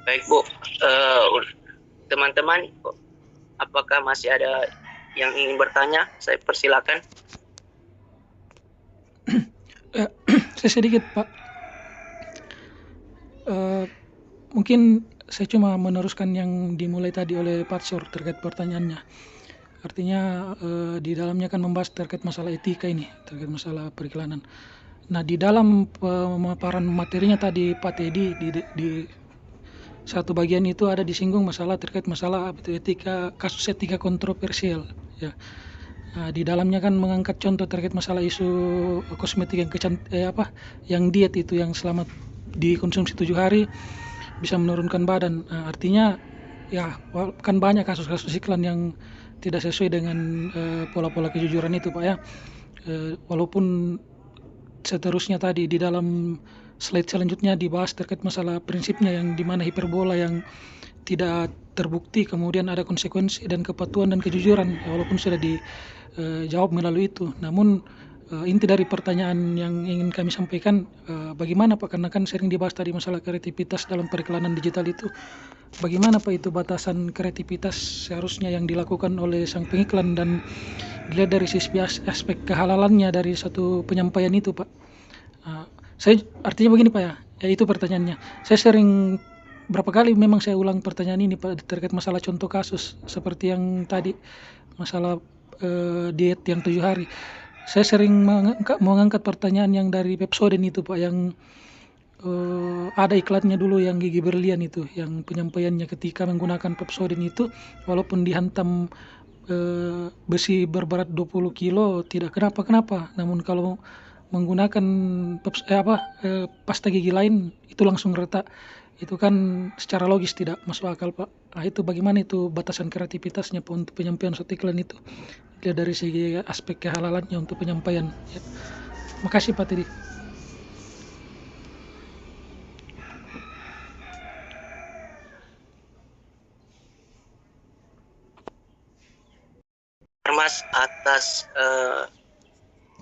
Baik Bu, teman-teman, apakah masih ada yang ingin bertanya? Saya persilakan. Saya sedikit Pak, mungkin saya cuma meneruskan yang dimulai tadi oleh Pak Sur terkait pertanyaannya. Artinya di dalamnya kan membahas terkait masalah etika ini, terkait masalah periklanan. Nah, di dalam pemaparan materinya tadi Pak Teddy di satu bagian itu ada disinggung masalah terkait masalah etika, kasus etika kontroversial ya. Nah, di dalamnya kan mengangkat contoh terkait masalah isu kosmetik yang diet itu yang selama dikonsumsi 7 hari bisa menurunkan badan. Nah, artinya ya kan banyak kasus-kasus iklan yang tidak sesuai dengan pola-pola kejujuran itu Pak ya. Walaupun seterusnya tadi di dalam slide selanjutnya dibahas terkait masalah prinsipnya yang dimana hiperbola yang tidak terbukti kemudian ada konsekuensi dan kepatuhan dan kejujuran ya, walaupun sudah dijawab melalui itu, namun inti dari pertanyaan yang ingin kami sampaikan bagaimana Pak, karena kan sering dibahas tadi masalah kreativitas dalam periklanan digital itu, bagaimana Pak itu batasan kreativitas seharusnya yang dilakukan oleh sang pengiklan dan dilihat dari sisi aspek kehalalannya dari satu penyampaian itu Pak. Saya artinya begini Pak ya itu pertanyaannya. Saya sering berapa kali memang saya ulang pertanyaan ini Pak terkait masalah contoh kasus seperti yang tadi masalah diet yang 7 hari. Saya sering mengangkat pertanyaan yang dari Pepsodent itu Pak yang ada iklannya dulu yang gigi berlian itu yang penyampaiannya ketika menggunakan Pepsodent itu walaupun dihantam besi berberat 20 kilo tidak kenapa-kenapa, namun kalau menggunakan pasta gigi lain itu langsung retak. Itu kan secara logis tidak masuk akal Pak. Nah, itu bagaimana itu batasan kreativitasnya Pak untuk penyampaian suatu iklan itu? Dilihat dari segi aspek kehalalannya untuk penyampaian. Ya. Makasih Pak Teddy. Mas, atas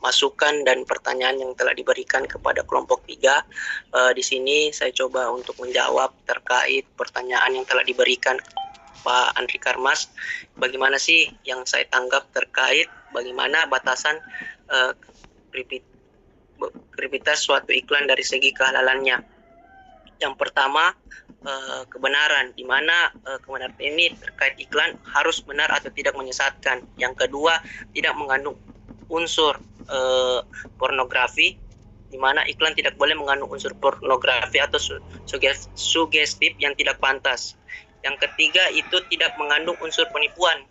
masukan dan pertanyaan yang telah diberikan kepada kelompok 3. Di sini saya coba untuk menjawab terkait pertanyaan yang telah diberikan Pak Andri Karmas. Bagaimana sih yang saya tanggap terkait bagaimana batasan kreativitas suatu iklan dari segi kehalalannya. Yang pertama, kebenaran, di mana kebenaran ini terkait iklan harus benar atau tidak menyesatkan. Yang kedua, tidak mengandung unsur pornografi, di mana iklan tidak boleh mengandung unsur pornografi atau sugestif yang tidak pantas. Yang ketiga, itu tidak mengandung unsur penipuan,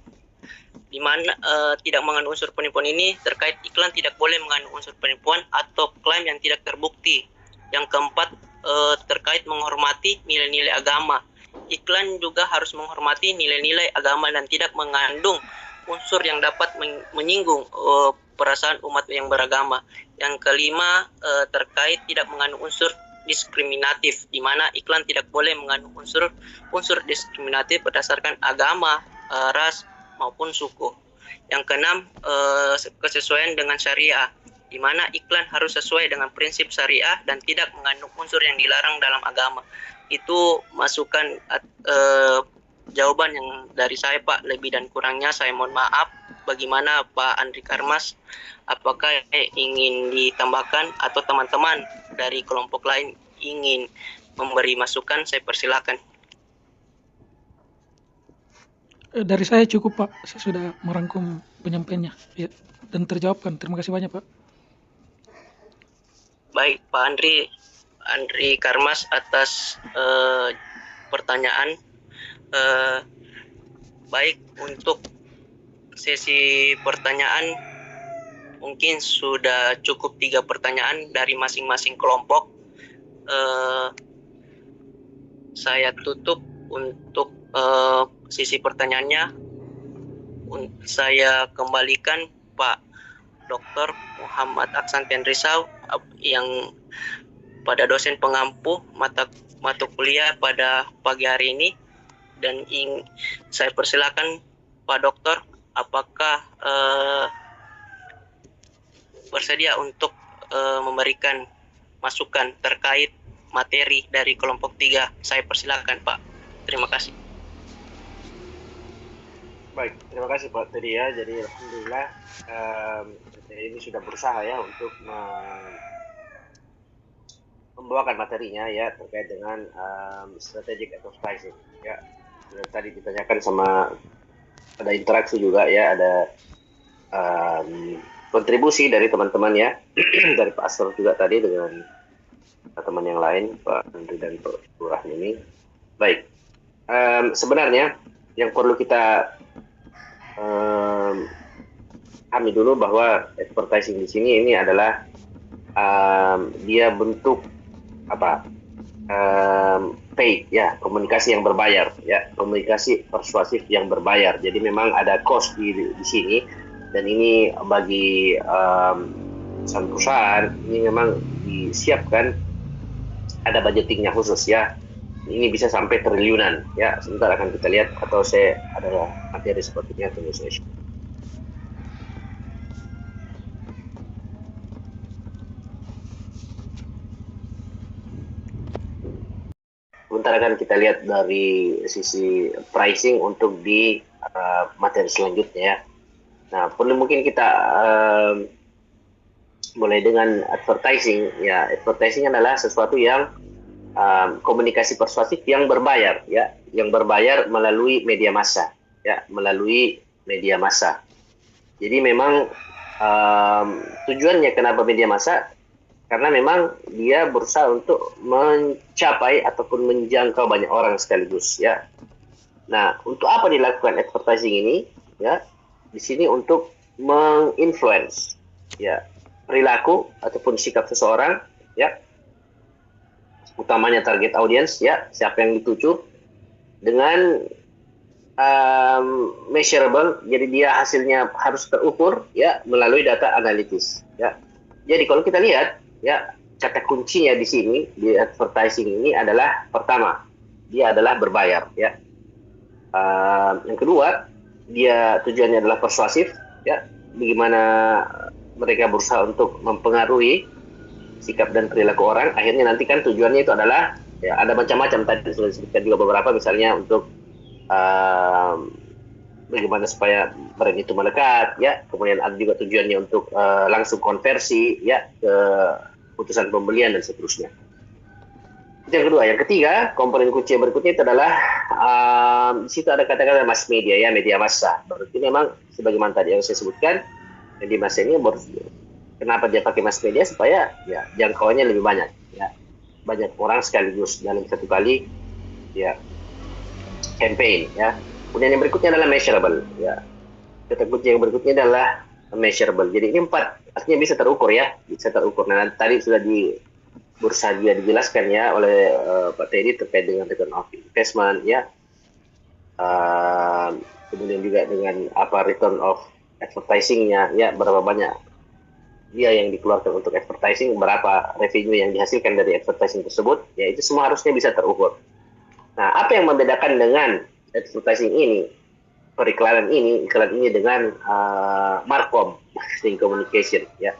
di mana tidak mengandung unsur penipuan ini terkait iklan tidak boleh mengandung unsur penipuan atau klaim yang tidak terbukti. Yang keempat, terkait menghormati nilai-nilai agama. Iklan juga harus menghormati nilai-nilai agama dan tidak mengandung unsur yang dapat menyinggung perasaan umat yang beragama. Yang kelima, terkait tidak mengandung unsur diskriminatif, di mana iklan tidak boleh mengandung unsur diskriminatif berdasarkan agama, ras maupun suku. Yang keenam, kesesuaian dengan syariah, di mana iklan harus sesuai dengan prinsip syariah dan tidak mengandung unsur yang dilarang dalam agama. Itu masukan jawaban yang dari saya Pak. Lebih dan kurangnya saya mohon maaf. Bagaimana Pak Andri Karmas? Apakah ingin ditambahkan atau teman-teman dari kelompok lain ingin memberi masukan? Saya persilakan. Dari saya cukup Pak, saya sudah merangkum penyampaiannya ya, dan terjawabkan. Terima kasih banyak Pak. Baik Pak Andri Karmas atas pertanyaan. Baik, untuk sesi pertanyaan mungkin sudah cukup 3 pertanyaan dari masing-masing kelompok. Saya tutup untuk sisi pertanyaannya. Saya kembalikan Pak Dr. Muhammad Aksan Tenrisau yang pada dosen pengampu mata kuliah pada pagi hari ini, dan saya persilakan Pak Dokter, apakah bersedia untuk memberikan masukan terkait materi dari kelompok 3. Saya persilakan Pak. Terima kasih. Baik, terima kasih Pak Teddy ya. Jadi alhamdulillah ini sudah berusaha ya untuk membawakan materinya ya terkait dengan strategic advertising ya. Sudah tadi ditanyakan sama, ada interaksi juga ya, ada kontribusi dari teman-teman ya dari Pak Asror juga tadi dengan teman yang lain, Pak Andri dan Pak Rahmini. Baik, sebenarnya yang perlu kita pahami dulu bahwa advertising di sini ini adalah dia bentuk apa, paid ya, komunikasi yang berbayar ya, komunikasi persuasif yang berbayar. Jadi memang ada cost di sini, dan ini bagi perusahaan ini memang disiapkan, ada budgetingnya khusus ya. Ini bisa sampai triliunan ya. Sebentar akan kita lihat, atau saya ada materi sepertinya, tunggu saya. Sebentar akan kita lihat dari sisi pricing untuk di materi selanjutnya ya. Nah, perlu mungkin kita mulai dengan advertising ya. Advertising adalah sesuatu yang komunikasi persuasif yang berbayar ya, yang berbayar melalui media massa ya, melalui media massa. Jadi memang tujuannya kenapa media massa? Karena memang dia berusaha untuk mencapai ataupun menjangkau banyak orang sekaligus ya. Nah, untuk apa dilakukan advertising ini ya? Di sini untuk menginfluence ya perilaku ataupun sikap seseorang ya, utamanya target audience ya, siapa yang dituju, dengan measurable, jadi dia hasilnya harus terukur ya melalui data analitis ya. Jadi kalau kita lihat ya, kata kuncinya di sini di advertising ini adalah, pertama, dia adalah berbayar ya. Yang kedua, dia tujuannya adalah persuasif ya, bagaimana mereka berusaha untuk mempengaruhi sikap dan perilaku orang. Akhirnya nanti kan tujuannya itu adalah ya, ada macam-macam, tadi sudah disebutkan juga beberapa, misalnya untuk bagaimana supaya brand itu melekat ya, kemudian ada juga tujuannya untuk langsung konversi ya ke putusan pembelian dan seterusnya. Itu yang kedua. Yang ketiga, komponen kunci yang berikutnya itu adalah di situ ada kata-kata mass media ya, media massa. Berarti memang sebagaimana tadi yang saya sebutkan, media massa ini kenapa dia pakai mass media? Supaya ya jangkauannya lebih banyak ya, banyak orang sekaligus dalam satu kali ya campaign ya. Kemudian yang berikutnya adalah measurable ya. Kata kunci yang berikutnya adalah measurable. Jadi ini 4, artinya bisa terukur ya, bisa terukur. Nah, tadi sudah berusaha juga dijelaskan ya oleh Pak Teddy terkait dengan return of investment ya. Kemudian juga dengan apa return of advertising-nya ya, berapa banyak dia yang dikeluarkan untuk advertising, berapa revenue yang dihasilkan dari advertising tersebut, ya itu semua harusnya bisa terukur. Nah, apa yang membedakan dengan advertising ini, periklanan ini, iklan ini dengan markom, marketing communication ya.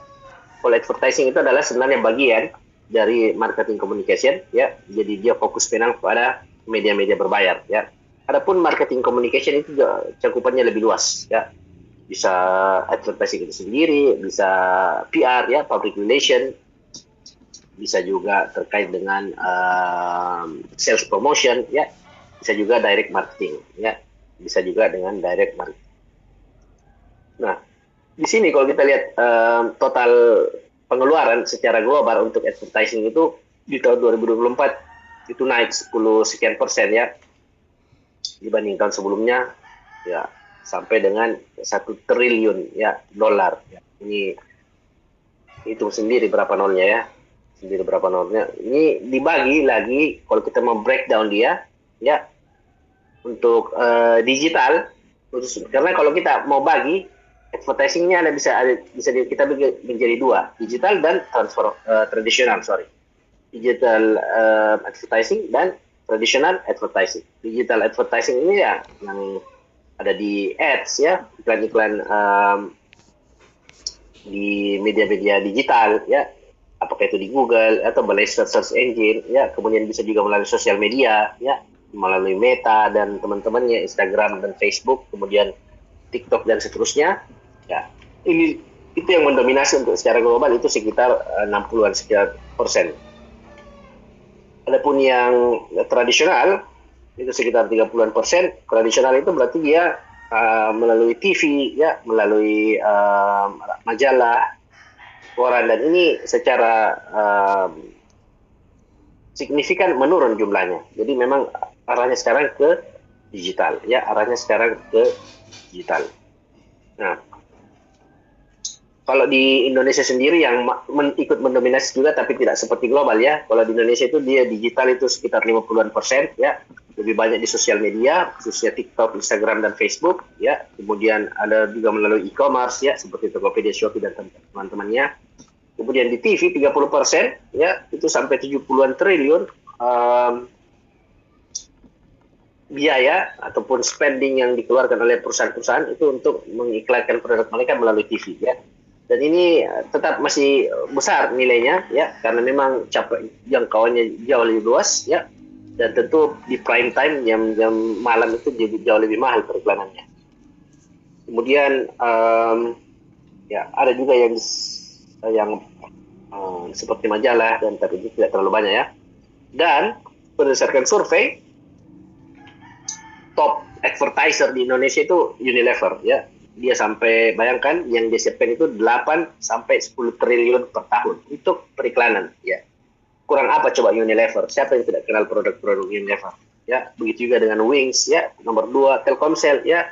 Kalau advertising itu adalah sebenarnya bagian dari marketing communication ya, jadi dia fokus memang pada media-media berbayar ya. Adapun marketing communication itu cakupannya lebih luas ya, bisa advertising itu sendiri, bisa PR ya, public relation, bisa juga terkait dengan sales promotion ya, bisa juga direct marketing ya, bisa juga dengan direct marketing. Nah, di sini kalau kita lihat total pengeluaran secara global untuk advertising itu di tahun 2024 itu naik 10 sekian persen ya, dibanding tahun sebelumnya ya, sampai dengan 1 triliun ya dolar. Ya. Ini hitung sendiri berapa nolnya ya, sendiri berapa nolnya. Ini dibagi lagi kalau kita mau breakdown dia ya untuk digital, karena kalau kita mau bagi advertisingnya bisa kita bagi menjadi 2, digital dan tradisional, digital advertising dan traditional advertising. Digital advertising ini ya yang ada di ads ya, iklan-iklan di media-media digital ya, apakah itu di Google atau melalui search engine, ya, kemudian bisa juga melalui sosial media, ya, melalui Meta dan teman-temannya, Instagram dan Facebook, kemudian TikTok dan seterusnya. Ya, itu yang mendominasi untuk secara global, itu sekitar 60-an sekian persen. Adapun yang tradisional itu sekitar 30-an persen. Tradisional itu berarti dia melalui TV, ya, melalui majalah, koran, dan ini secara signifikan menurun jumlahnya. Jadi memang arahnya sekarang ke digital, ya, arahnya sekarang ke digital. Nah, kalau di Indonesia sendiri yang ikut mendominasi juga, tapi tidak seperti global, ya. Kalau di Indonesia itu dia digital itu sekitar 50-an persen, ya. Lebih banyak di sosial media, khususnya TikTok, Instagram, dan Facebook, ya. Kemudian ada juga melalui e-commerce, ya, seperti Tokopedia, Shopee, dan teman-temannya. Kemudian di TV 30%, ya, itu sampai 70-an triliun biaya ataupun spending yang dikeluarkan oleh perusahaan-perusahaan itu untuk mengiklankan produk mereka melalui TV, ya. Dan ini tetap masih besar nilainya, ya, karena memang jangkauannya jauh lebih luas, ya. Dan tentu di prime time jam malam itu jadi jauh lebih mahal periklanannya. Kemudian ya, ada juga yang seperti majalah, dan tapi itu tidak terlalu banyak, ya. Dan berdasarkan survei, top advertiser di Indonesia itu Unilever, ya. Dia sampai, bayangkan, yang dia siapkan itu 8 sampai 10 triliun per tahun untuk periklanan, ya. Kurang apa coba Unilever? Siapa yang tidak kenal produk-produk Unilever? Ya, begitu juga dengan Wings, ya. Nomor 2 Telkomsel, ya.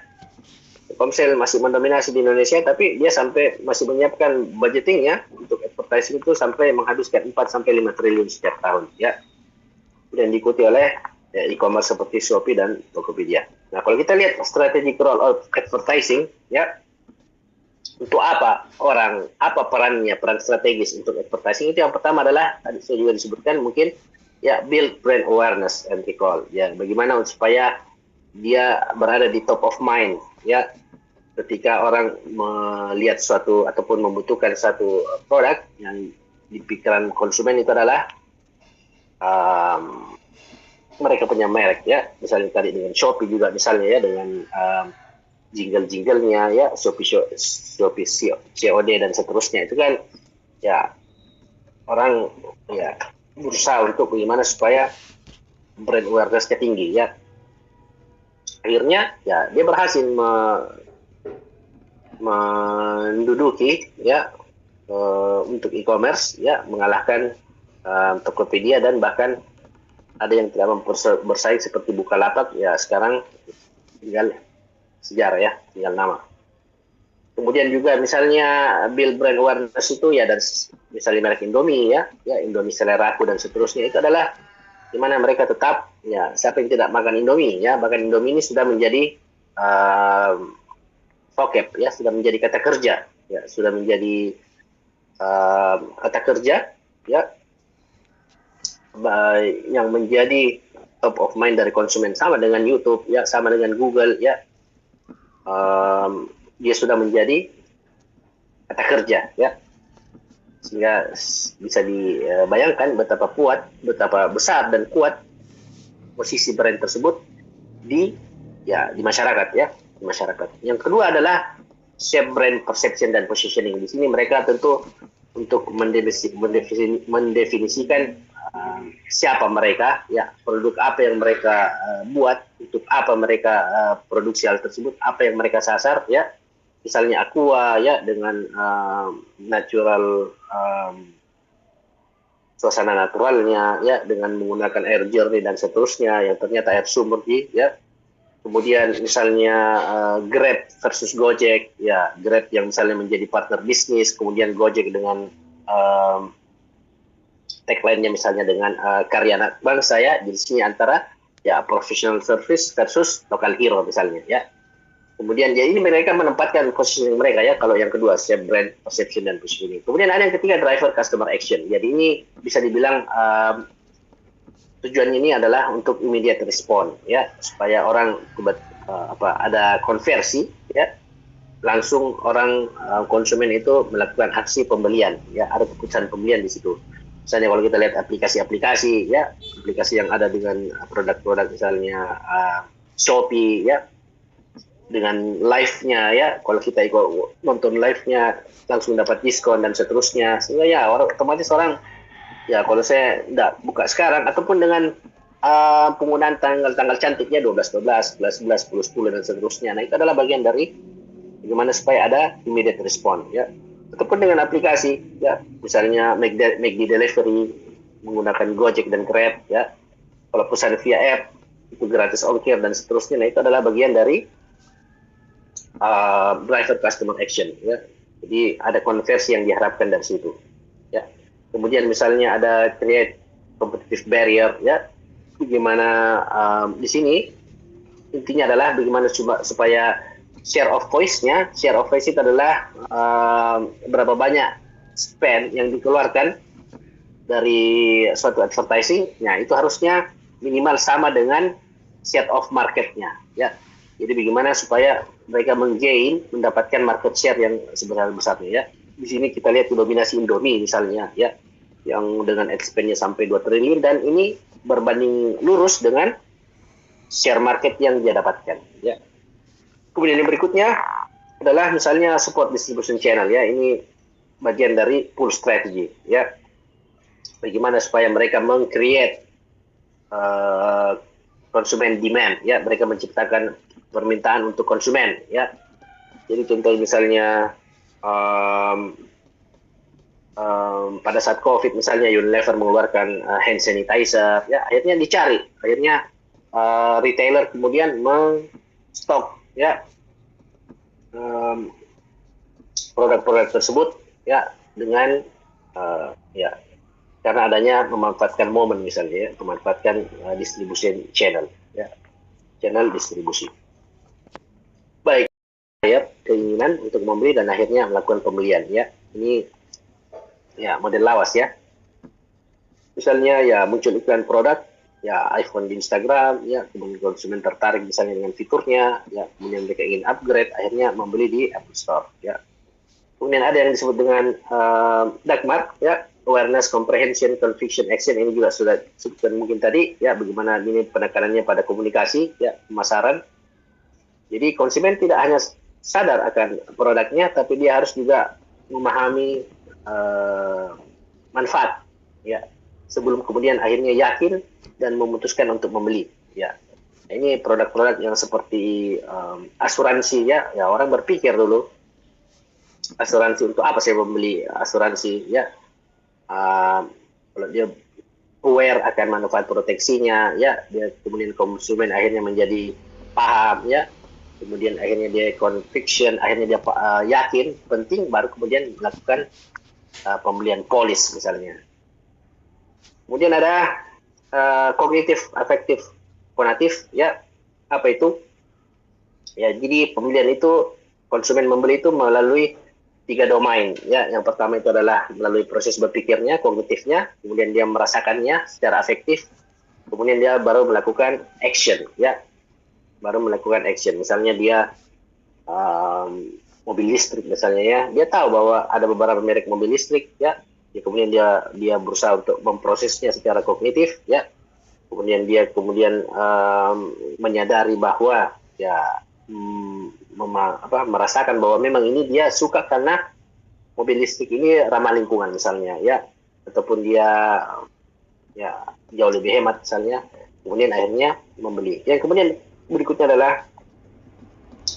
Telkomsel masih mendominasi di Indonesia, tapi dia sampai masih menyiapkan budgetingnya untuk advertising itu sampai menghabiskan 4 sampai 5 triliun setiap tahun, ya. Dan diikuti oleh e-commerce seperti Shopee dan Tokopedia. Nah, kalau kita lihat strategi role of advertising, ya, untuk apa perannya, peran strategis untuk advertising itu, yang pertama adalah, tadi saya juga disebutkan mungkin, ya, build brand awareness and recall, ya, bagaimana supaya dia berada di top of mind, ya, ketika orang melihat suatu ataupun membutuhkan satu produk yang di pikiran konsumen itu adalah mereka punya merek, ya, misalnya tadi dengan Shopee juga misalnya, ya, dengan jingle-jinglenya, ya, Shopee COD dan seterusnya, itu kan, ya, orang, ya, berusaha untuk bagaimana supaya brand awareness-nya tinggi, ya. Akhirnya, ya, dia berhasil menduduki, ya, untuk e-commerce, ya, mengalahkan Tokopedia, dan bahkan ada yang tidak bersaing seperti Bukalapak, ya, sekarang tinggal sejarah, ya, tinggal nama. Kemudian juga misalnya build brand awareness itu, ya, dan misalnya merek Indomie, ya, Indomie Seleraku dan seterusnya, itu adalah di mana mereka tetap, ya, siapa yang tidak makan Indomie, ya, bahkan Indomie ini sudah menjadi vocab, ya, sudah menjadi kata kerja, ya, sudah menjadi kata kerja, ya, yang menjadi top of mind dari konsumen, sama dengan YouTube, ya, sama dengan Google, ya. Dia sudah menjadi kata kerja, ya, sehingga bisa dibayangkan betapa besar dan kuat posisi brand tersebut di masyarakat, ya, di masyarakat. Yang kedua adalah shape brand perception dan positioning. Di sini mereka tentu untuk mendefinisikan siapa mereka, ya, produk apa yang mereka buat, untuk apa mereka produksi hal tersebut, apa yang mereka sasar, ya. Misalnya Aqua, ya, dengan natural suasana naturalnya, ya, dengan menggunakan air jernih dan seterusnya, yang ternyata air sumur, ya. Kemudian misalnya Grab versus Gojek, ya, Grab yang misalnya menjadi partner bisnis, kemudian Gojek dengan tagline-nya misalnya dengan karya anak bangsa, ya, di sini antara, ya, professional service versus local hero misalnya, ya. Kemudian, ya, ini mereka menempatkan positioning mereka, ya, kalau yang kedua shape brand perception dan positioning. Kemudian ada yang ketiga, driver customer action. Jadi ini bisa dibilang tujuannya ini adalah untuk immediate respond, ya, supaya orang ada konversi, ya, langsung orang konsumen itu melakukan aksi pembelian, ya ada keputusan pembelian di situ. Misalnya kalau kita lihat aplikasi-aplikasi, ya aplikasi yang ada dengan produk-produk misalnya Shopee, ya dengan live-nya, ya kalau kita ikut nonton live-nya langsung dapat diskon dan seterusnya, sehingga ya otomatis orang, ya kalau saya tidak buka sekarang ataupun dengan penggunaan tanggal cantiknya 12 10 dan seterusnya. Nah, itu adalah bagian dari bagaimana supaya ada immediate response, ya. Ataupun dengan aplikasi, ya, misalnya make delivery menggunakan Gojek dan Grab, ya. Kalau pesan via app itu gratis ongkir dan seterusnya. Nah, itu adalah bagian dari driver customer action, ya. Jadi ada konversi yang diharapkan dari situ, ya. Kemudian misalnya ada create competitive barrier, ya. Bagaimana di sini intinya adalah bagaimana supaya share of voice itu adalah berapa banyak spend yang dikeluarkan dari suatu advertising. Nah, itu harusnya minimal sama dengan share of marketnya, ya. Jadi bagaimana supaya mereka mendapatkan market share yang sebesar-besarnya, ya. Di sini kita lihat dominasi Indomie misalnya, ya, yang dengan expand-nya sampai 2 triliun, dan ini berbanding lurus dengan share market yang dia dapatkan, ya. Kemudian yang berikutnya adalah misalnya support distribution channel, ya. Ini bagian dari pull strategy, ya. Bagaimana supaya mereka meng-create konsumen demand, ya. Mereka menciptakan permintaan untuk konsumen, ya. Jadi contoh misalnya pada saat COVID misalnya Unilever mengeluarkan hand sanitizer, ya, akhirnya dicari, retailer kemudian stok, ya, produk-produk tersebut, ya, dengan ya, karena adanya memanfaatkan momen misalnya, ya, memanfaatkan distribution channel, ya, channel distribusi. Baik, ya, keinginan untuk membeli dan akhirnya melakukan pembelian, ya. Ini ya model lawas, ya. Misalnya ya muncul iklan produk, ya iPhone di Instagram, ya, kemudian konsumen tertarik misalnya dengan fiturnya, ya, kemudian mereka ingin upgrade, akhirnya membeli di Apple Store, ya. Kemudian ada yang disebut dengan DACMAR, ya, awareness, comprehension, conviction, action. Ini juga sudah disebutkan mungkin tadi, ya, bagaimana ini penekanannya pada komunikasi, ya, pemasaran. Jadi konsumen tidak hanya sadar akan produknya, tapi dia harus juga memahami manfaat, ya, sebelum kemudian akhirnya yakin dan memutuskan untuk membeli, ya. Ini produk-produk yang seperti asuransi, ya, orang berpikir dulu asuransi untuk apa saya membeli asuransi, ya. Kalau dia aware akan manfaat proteksinya, ya, dia kemudian konsumen akhirnya menjadi paham, ya. Kemudian akhirnya dia conviction, akhirnya dia yakin, penting, baru kemudian melakukan pembelian polis misalnya. Kemudian ada kognitif, afektif, konatif, ya. Apa itu? Ya, jadi pembelian itu, konsumen membeli itu melalui 3 domain, ya. Yang pertama itu adalah melalui proses berpikirnya, kognitifnya, kemudian dia merasakannya secara afektif, kemudian dia baru melakukan action, ya. Baru melakukan action. Misalnya dia mobil listrik misalnya, ya, dia tahu bahwa ada beberapa merek mobil listrik, ya. Kemudian dia berusaha untuk memprosesnya secara kognitif, ya. Kemudian dia menyadari bahwa, ya, merasakan bahwa memang ini dia suka karena mobil listrik ini ramah lingkungan misalnya, ya, ataupun dia, ya, jauh lebih hemat misalnya. Kemudian akhirnya membeli. Yang kemudian berikutnya adalah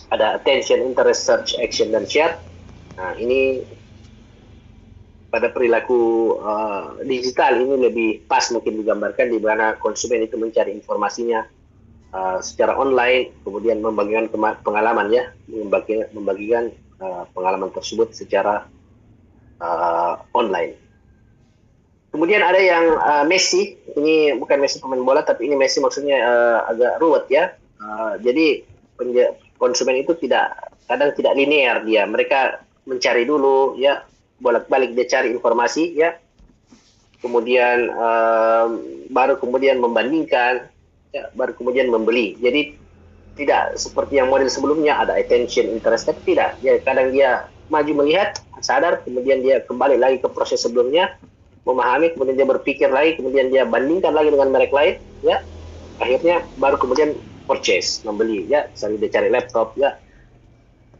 ada attention, interest, search, action, dan share. Nah, ini pada perilaku digital ini lebih pas mungkin digambarkan, di mana konsumen itu mencari informasinya secara online, kemudian membagikan pengalaman, ya, membagikan pengalaman tersebut secara online. Kemudian ada yang Messi, ini bukan Messi pemain bola, tapi ini Messi maksudnya agak ruwet, ya. Jadi konsumen itu kadang tidak linear dia. Mereka mencari dulu, ya, bolak-balik dia cari informasi, ya. Kemudian baru kemudian membandingkan, ya, baru kemudian membeli. Jadi tidak seperti yang model sebelumnya ada attention interest, tapi tidak. Ya kadang dia maju melihat, sadar, kemudian dia kembali lagi ke proses sebelumnya, memahami, kemudian dia berpikir lagi, kemudian dia bandingkan lagi dengan merek lain, ya akhirnya baru kemudian purchase, membeli, ya misalnya dia cari laptop, ya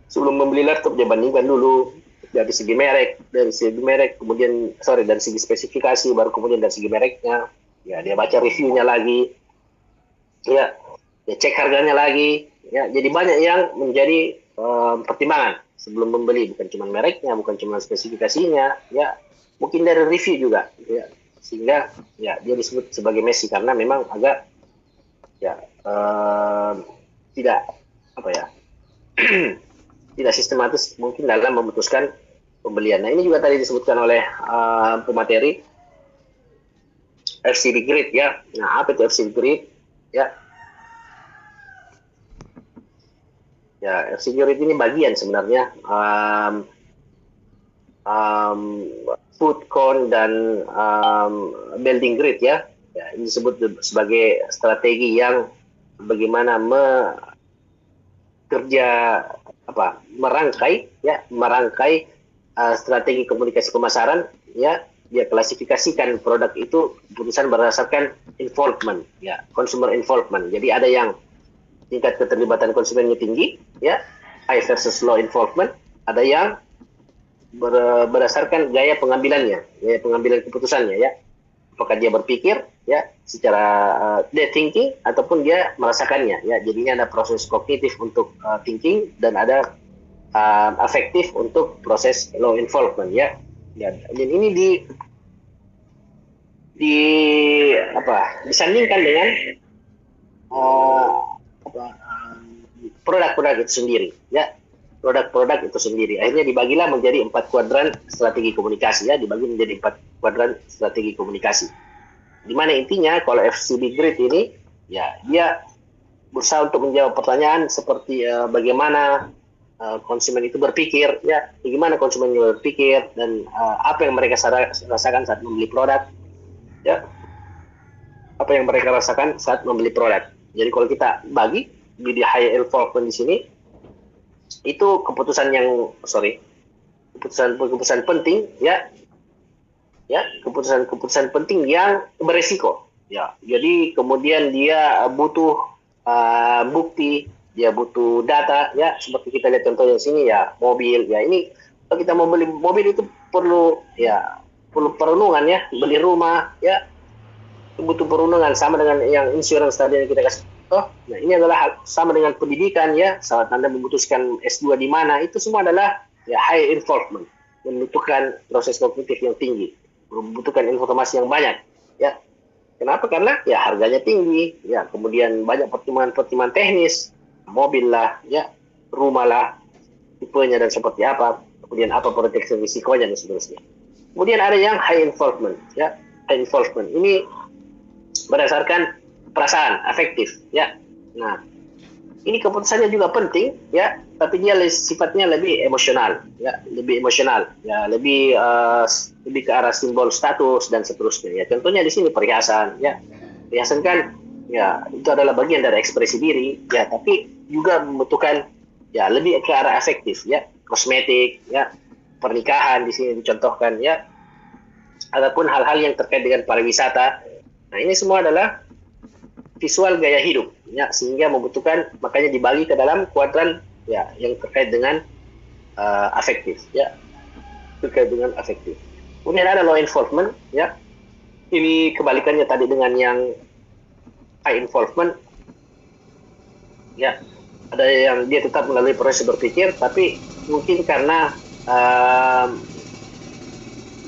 sebelum membeli laptop dia bandingkan dulu dari segi merek, kemudian dari segi spesifikasi, baru kemudian dari segi mereknya, ya dia baca reviewnya lagi, ya dia cek harganya lagi, ya jadi banyak yang menjadi pertimbangan sebelum membeli, bukan cuma mereknya, bukan cuma spesifikasinya, ya mungkin dari review juga, ya sehingga ya dia disebut sebagai Messi karena memang agak ya tidak apa ya tidak sistematis mungkin dalam memutuskan pembelian. Nah ini juga tadi disebutkan oleh pemateri FCB Grid, ya. Nah apa itu FCB Grid? Ya, FCB Grid ini bagian sebenarnya food cone dan building grid, ya. Ya ini disebut sebagai strategi yang bagaimana merangkai strategi komunikasi pemasaran, ya dia klasifikasikan produk itu keputusan berdasarkan involvement, ya consumer involvement. Jadi ada yang tingkat keterlibatan konsumennya tinggi, ya high versus low involvement. Ada yang berdasarkan gaya pengambilan keputusannya, ya apakah dia berpikir, ya secara dia thinking ataupun dia merasakannya, ya jadinya ada proses kognitif untuk thinking dan ada afektif untuk proses low involvement, ya. Dan ini disandingkan dengan produk-produk itu sendiri, ya produk-produk itu sendiri. Akhirnya dibagilah menjadi 4 kuadran strategi komunikasi, ya dibagi menjadi 4 kuadran strategi komunikasi. Di mana intinya kalau FCB Grid ini, ya dia berusaha untuk menjawab pertanyaan seperti bagaimana konsumen itu berpikir, ya bagaimana konsumen itu berpikir dan apa yang mereka rasakan saat membeli produk, ya apa yang mereka rasakan saat membeli produk. Jadi kalau kita bagi di high involvement di sini, itu keputusan penting, ya keputusan penting yang beresiko, ya jadi kemudian dia butuh bukti, dia butuh data, ya seperti kita lihat contohnya di sini, ya mobil, ya ini kalau kita mau beli mobil itu perlu perundungan, ya beli rumah, ya butuh perundungan, sama dengan yang insurance tadi yang kita kasih. Nah ini adalah sama dengan pendidikan, ya saat Anda memutuskan S2 di mana, itu semua adalah ya high involvement, membutuhkan proses kognitif yang tinggi, membutuhkan informasi yang banyak, ya kenapa? Karena ya harganya tinggi, ya kemudian banyak pertimbangan teknis, mobil lah, ya rumah lah, tipenya dan seperti apa, kemudian apa proteksi risikonya dan seterusnya. Kemudian ada yang high involvement, ya high involvement ini berdasarkan perasaan afektif, ya. Nah ini keputusannya juga penting, ya tapi dia sifatnya lebih emosional, ya lebih emosional, ya lebih ke arah simbol status dan seterusnya, ya contohnya di sini perhiasan, ya perhiasan kan ya itu adalah bagian dari ekspresi diri, ya tapi juga membutuhkan ya lebih ke arah afektif, ya kosmetik, ya pernikahan di sini dicontohkan, ya ataupun hal-hal yang terkait dengan pariwisata. Nah ini semua adalah visual gaya hidup, ya sehingga membutuhkan, makanya dibagi ke dalam kuadran ya yang terkait dengan afektif, ya terkait dengan afektif. Kemudian ada low involvement, ya ini kebalikannya tadi dengan yang high involvement, ya ada yang dia tetap melalui proses berpikir, tapi mungkin karena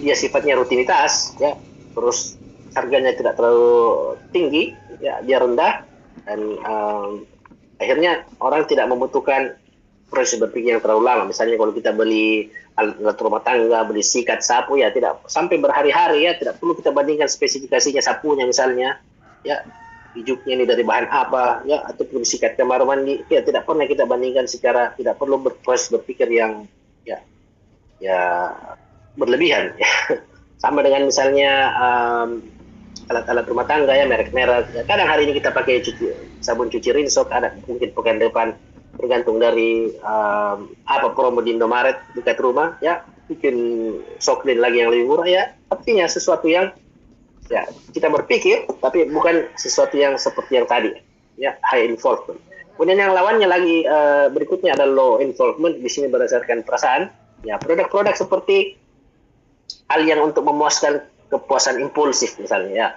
dia sifatnya rutinitas, ya terus harganya tidak terlalu tinggi, ya dia rendah, dan akhirnya orang tidak membutuhkan proses berpikir yang terlalu lama. Misalnya kalau kita beli alat rumah tangga, beli sikat sapu, ya tidak sampai berhari-hari, ya tidak perlu kita bandingkan spesifikasinya sapunya misalnya, ya hijuknya ini dari bahan apa, ya ataupun sikat kamar mandi, ya tidak pernah kita bandingkan secara, tidak perlu berproses berpikir yang ya berlebihan, ya. Sama dengan misalnya alat-alat rumah tangga ya, merek-merek. Ya, kadang hari ini kita pakai sabun cuci rinso, ada mungkin pekan depan tergantung dari apa promo di Indomaret dekat rumah ya, bikin Soklin lagi yang lebih murah ya. Artinya sesuatu yang ya kita berpikir, tapi bukan sesuatu yang seperti yang tadi ya, high involvement. Kemudian yang lawannya lagi berikutnya ada low involvement, di sini berdasarkan perasaan. Ya, produk-produk seperti hal yang untuk memuaskan kepuasan impulsif misalnya ya,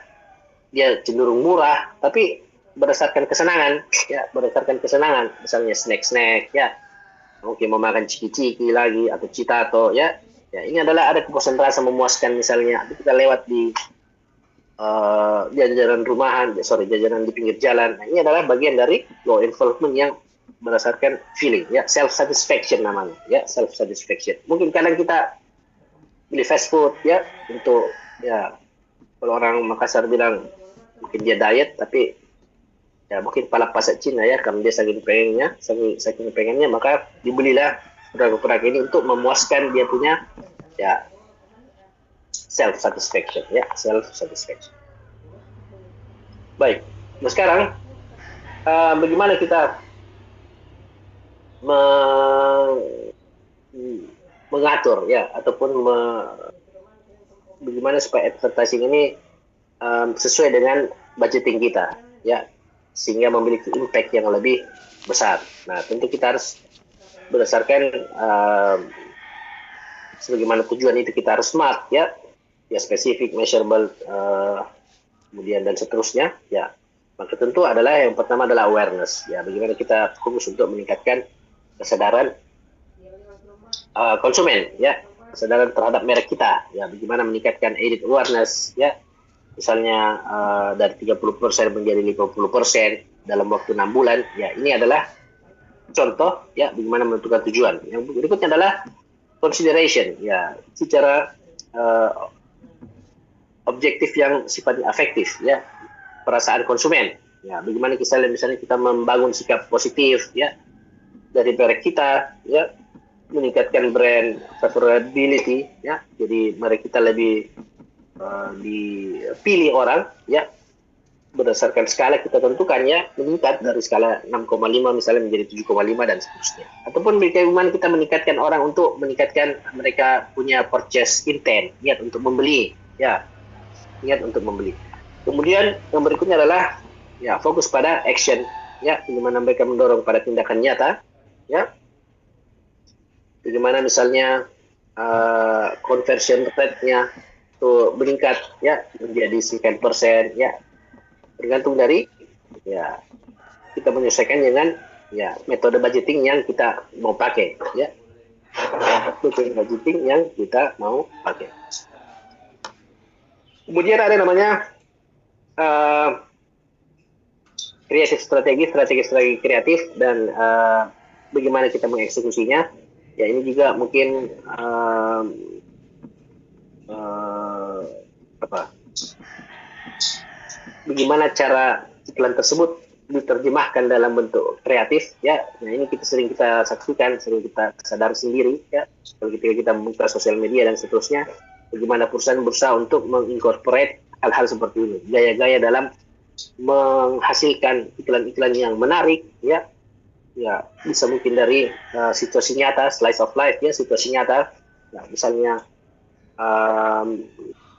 dia cenderung murah tapi berdasarkan kesenangan ya, berdasarkan kesenangan, misalnya snack-snack ya, mungkin memakan ciki-ciki lagi atau citato ya. Ya, ini adalah ada kepuasan rasa memuaskan, misalnya kita lewat di jajanan rumahan, jajanan di pinggir jalan. Nah, ini adalah bagian dari low involvement yang berdasarkan feeling ya, self satisfaction namanya ya, self satisfaction. Mungkin kadang kita beli fast food ya untuk ya, kalau orang Makassar bilang mungkin dia diet, tapi ya mungkin pala pasak Cina ya, karena dia saking pengennya maka dibelilah produk-produk ini untuk memuaskan dia punya ya self satisfaction ya, self satisfaction. Baik, nah sekarang bagaimana kita mengatur ya, ataupun bagaimana supaya advertising ini sesuai dengan budgeting kita ya, sehingga memiliki impact yang lebih besar. Nah, tentu kita harus berdasarkan sebagaimana tujuan itu, kita harus smart ya, ya spesifik, measurable, kemudian dan seterusnya ya. Maka tentu adalah yang pertama adalah awareness ya, bagaimana kita fokus untuk meningkatkan kesadaran konsumen ya, kesadaran terhadap merek kita ya, bagaimana meningkatkan aided awareness ya, misalnya dari 30% menjadi 50% dalam waktu 6 bulan ya. Ini adalah contoh ya, bagaimana menentukan tujuan. Yang berikutnya adalah consideration ya, secara objektif yang sifatnya afektif ya, perasaan konsumen ya, bagaimana misalnya kita membangun sikap positif ya dari merek kita ya, meningkatkan brand favorability ya, jadi merek kita lebih dipilih orang ya, berdasarkan skala kita tentukan ya, meningkat dari skala 6,5 misalnya menjadi 7,5 dan seterusnya. Ataupun bagaimana kita meningkatkan orang untuk meningkatkan mereka punya purchase intent, niat untuk membeli ya, niat untuk membeli. Kemudian yang berikutnya adalah ya, fokus pada action ya, bagaimana mereka mendorong pada tindakan nyata ya, bagaimana misalnya conversion rate-nya itu meningkat ya menjadi sekian persen ya, tergantung dari ya, kita menyesuaikan dengan ya metode budgeting yang kita mau pakai ya, metode budgeting yang kita mau pakai. Kemudian ada namanya kreatif strategi kreatif, dan bagaimana kita mengeksekusinya ya. Ini juga mungkin bagaimana cara iklan tersebut diterjemahkan dalam bentuk kreatif ya. Nah, ini sering kita saksikan, sering kita sadar sendiri ya, ketika kita membuka sosial media dan seterusnya, bagaimana perusahaan berusaha untuk mengincorporate hal-hal seperti ini, gaya-gaya dalam menghasilkan iklan-iklan yang menarik ya. Ya, bisa mungkin dari situasi nyata, slice of life ya, situasi nyata. Nah, misalnya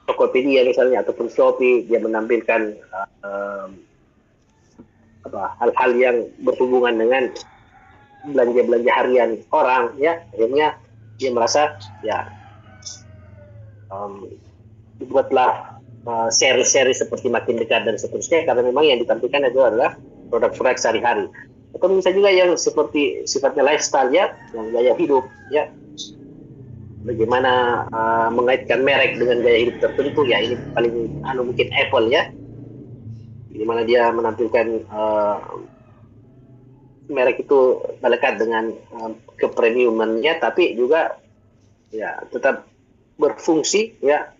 Tokopedia misalnya ataupun Shopee, dia menampilkan hal-hal yang berhubungan dengan belanja harian orang ya, akhirnya dia merasa ya dibuatlah seri-seri seperti Makin Dekat dan seterusnya, karena memang yang ditampilkan itu adalah produk-produk sehari-hari. Atau bisa juga yang seperti sifatnya lifestyle ya, yang gaya hidup ya, bagaimana mengaitkan merek dengan gaya hidup tertentu ya. Ini paling mungkin Apple ya, bagaimana dia menampilkan merek itu melekat dengan kepremiumannya, tapi juga ya tetap berfungsi ya,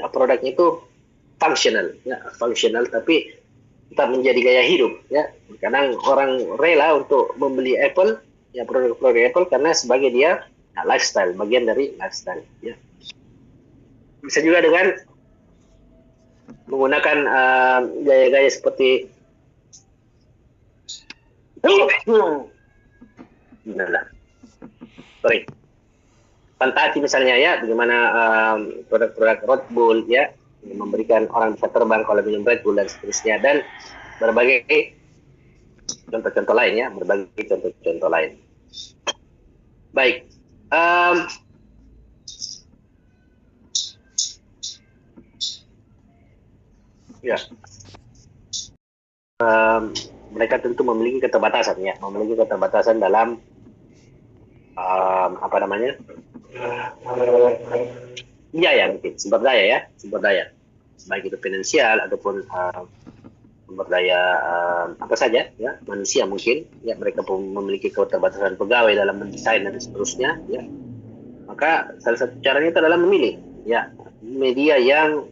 produknya itu functional tapi tetap menjadi gaya hidup ya. Kadang orang rela untuk membeli Apple ya, produk-produk Apple, karena sebagai dia lifestyle, bagian dari lifestyle ya. Bisa juga dengan menggunakan gaya-gaya seperti sorry, fantasi misalnya ya, bagaimana produk-produk Red Bull ya, memberikan orang bisa terbang kalau minum Red Bull dan seterusnya, dan berbagai contoh-contoh lain ya, berbagai contoh-contoh lain. Baik, ya, mereka tentu memiliki keterbatasan ya, memiliki keterbatasan dalam apa namanya, biaya mungkin, sumber daya, baik itu finansial ataupun sumber daya apa saja ya, manusia mungkin ya, mereka pun memiliki keterbatasan pegawai dalam mendesain dan seterusnya ya. Maka salah satu caranya itu adalah memilih ya media yang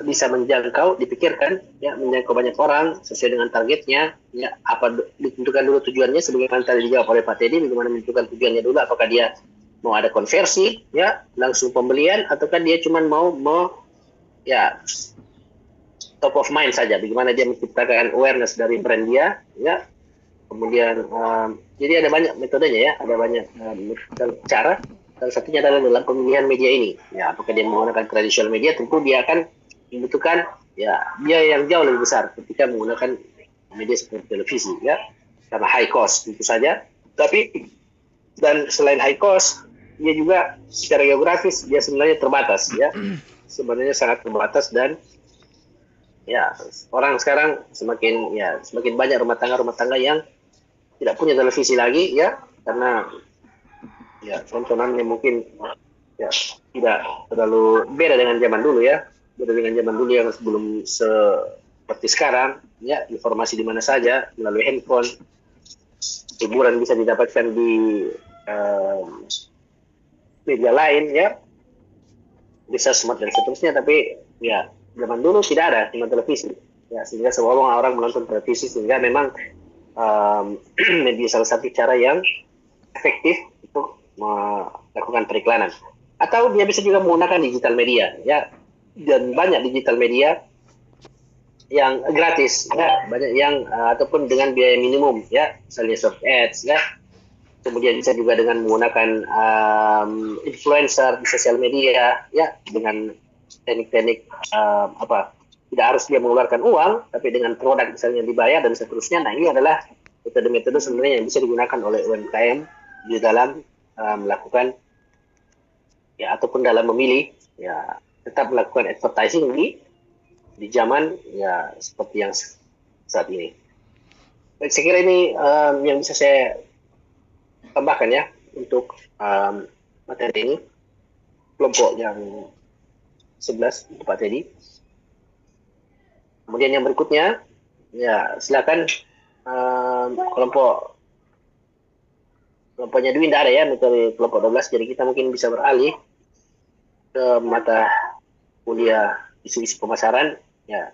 bisa menjangkau, dipikirkan ya, menjangkau banyak orang sesuai dengan targetnya ya. Apa ditentukan dulu tujuannya, sebagaimana tadi dijawab oleh Pak Teddy, bagaimana menentukan tujuannya dulu, apakah dia mau ada konversi ya, langsung pembelian, ataukah dia cuma mau ya top of mind saja, bagaimana dia menciptakan awareness dari brand dia ya. Kemudian jadi ada banyak metodenya ya, ada banyak cara. Salah satunya adalah dalam pemilihan media ini ya, apakah dia menggunakan traditional media, tentu dia akan membutuhkan ya biaya yang jauh lebih besar ketika menggunakan media seperti televisi ya, karena high cost tentu saja. Tapi dan selain high cost, dia juga secara geografis dia sebenarnya terbatas ya, sebenarnya sangat terbatas. Dan ya orang sekarang semakin banyak rumah tangga yang tidak punya televisi lagi ya, karena ya tontonannya mungkin ya tidak terlalu beda dengan zaman dulu ya, beda dengan zaman dulu yang sebelum seperti sekarang ya, informasi di mana saja melalui handphone, hiburan bisa didapatkan di media lain ya, bisa smart dan seterusnya. Tapi ya zaman dulu tidak ada, cuma televisi ya, sehingga semua orang menonton televisi, sehingga memang media salah satu cara yang efektif untuk melakukan periklanan. Atau dia bisa juga menggunakan digital media ya, dan banyak digital media yang gratis ya, banyak yang ataupun dengan biaya minimum ya, misalnya short ads ya. Kemudian bisa juga dengan menggunakan influencer di sosial media ya, dengan teknik-teknik tidak harus dia mengeluarkan uang, tapi dengan produk misalnya dibayar dan seterusnya. Nah, ini adalah metode-metode sebenarnya yang bisa digunakan oleh UMKM di dalam melakukan ya, ataupun dalam memilih ya, tetap melakukan advertising di zaman ya seperti yang saat ini. Baik, saya kira ini yang bisa saya tambahkan ya untuk materi ini, kelompok yang 11 Pak Teddy. Kemudian yang berikutnya ya, silakan kelompoknya Dwi tidak ada ya, metode kelompok 12, jadi kita mungkin bisa beralih ke mata kuliah isu-isu pemasaran ya.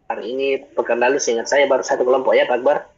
Hari ini pekan lalu seingat saya baru satu kelompok ya Pak Akbar.